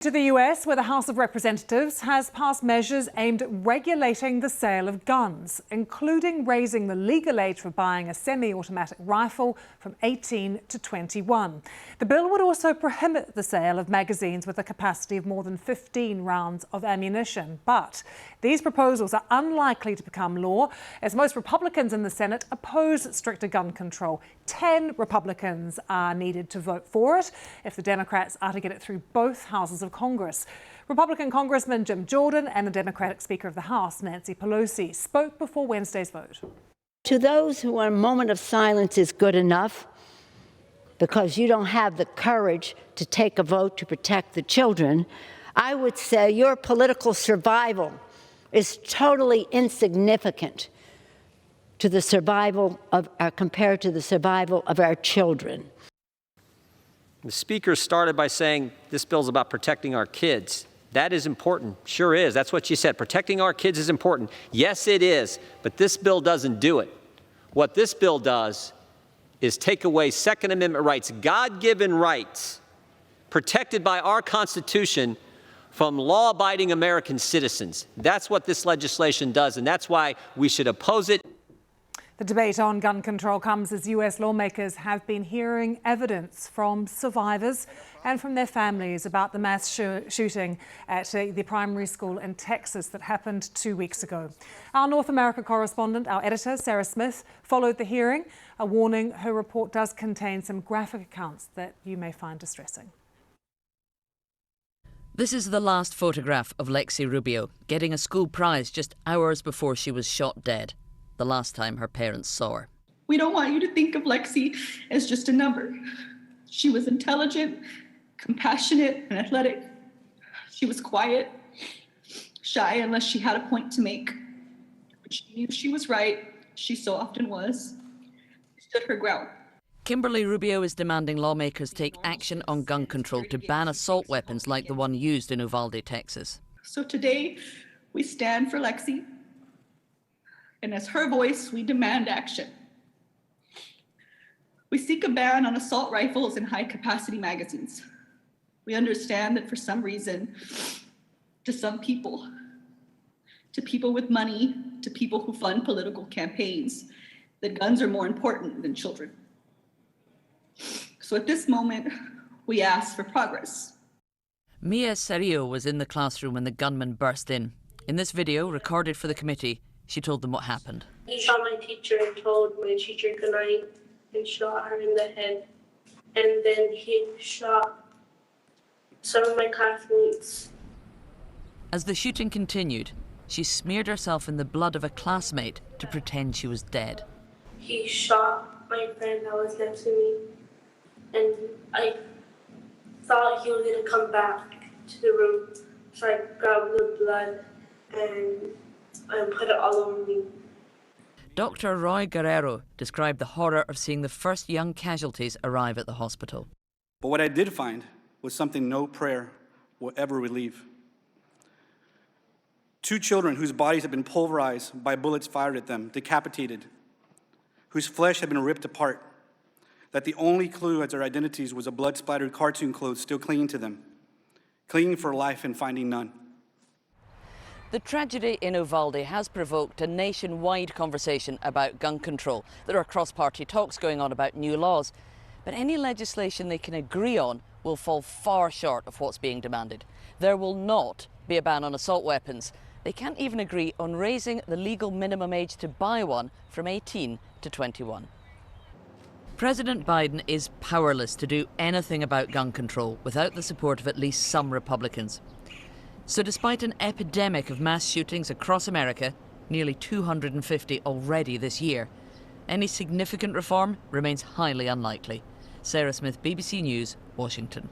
To the US, where the House of Representatives has passed measures aimed at regulating the sale of guns, including raising the legal age for buying a semi-automatic rifle from 18 to 21. The bill would also prohibit the sale of magazines with a capacity of more than 15 rounds of ammunition. But these proposals are unlikely to become law, as most Republicans in the Senate oppose stricter gun control. 10 Republicans are needed to vote for it if the Democrats are to get it through both houses of Congress. Republican Congressman Jim Jordan and the Democratic Speaker of the House, Nancy Pelosi, spoke before Wednesday's vote. To those who a moment of silence is good enough because you don't have the courage to take a vote to protect the children, I would say your political survival is totally insignificant to the survival of compared to the survival of our children. The Speaker started by saying this bill's about protecting our kids. That is important. Sure is. That's what she said. Protecting our kids is important. Yes, it is. But this bill doesn't do it. What this bill does is take away Second Amendment rights, God-given rights, protected by our Constitution from law-abiding American citizens. That's what this legislation does, and that's why we should oppose it. The debate on gun control comes as US lawmakers have been hearing evidence from survivors and from their families about the mass shooting at the primary school in Texas that happened 2 weeks ago. Our North America correspondent, our editor, Sarah Smith, followed the hearing, a warning her report does contain some graphic accounts that you may find distressing. This is the last photograph of Lexi Rubio, getting a school prize just hours before she was shot dead. The last time her parents saw her. We don't want you to think of Lexi as just a number. She was intelligent, compassionate, and athletic. She was quiet, shy unless she had a point to make. But she knew she was right. She so often was. She stood her ground. Kimberly Rubio is demanding lawmakers take action on gun control to ban assault weapons like the one used in Uvalde, Texas. So today, we stand for Lexi. And as her voice, we demand action. We seek a ban on assault rifles and high-capacity magazines. We understand that for some reason, to some people, to people with money, to people who fund political campaigns, that guns are more important than children. So at this moment, we ask for progress. Mia Serio was in the classroom when the gunman burst in. In this video, recorded for the committee, she told them what happened. He shot my teacher and told my teacher goodnight and shot her in the head. And then he shot some of my classmates. As the shooting continued, she smeared herself in the blood of a classmate to pretend she was dead. He shot my friend that was next to me, and I thought he was going to come back to the room, so I grabbed the blood and put it all over me. Dr. Roy Guerrero described the horror of seeing the first young casualties arrive at the hospital. But what I did find was something no prayer will ever relieve. 2 children whose bodies had been pulverized by bullets fired at them, decapitated, whose flesh had been ripped apart, that the only clue as their identities was a blood-splattered cartoon clothes still clinging to them, clinging for life and finding none. The tragedy in Uvalde has provoked a nationwide conversation about gun control. There are cross-party talks going on about new laws, but any legislation they can agree on will fall far short of what's being demanded. There will not be a ban on assault weapons. They can't even agree on raising the legal minimum age to buy one from 18 to 21. President Biden is powerless to do anything about gun control without the support of at least some Republicans. So despite an epidemic of mass shootings across America, nearly 250 already this year, any significant reform remains highly unlikely. Sarah Smith, BBC News, Washington.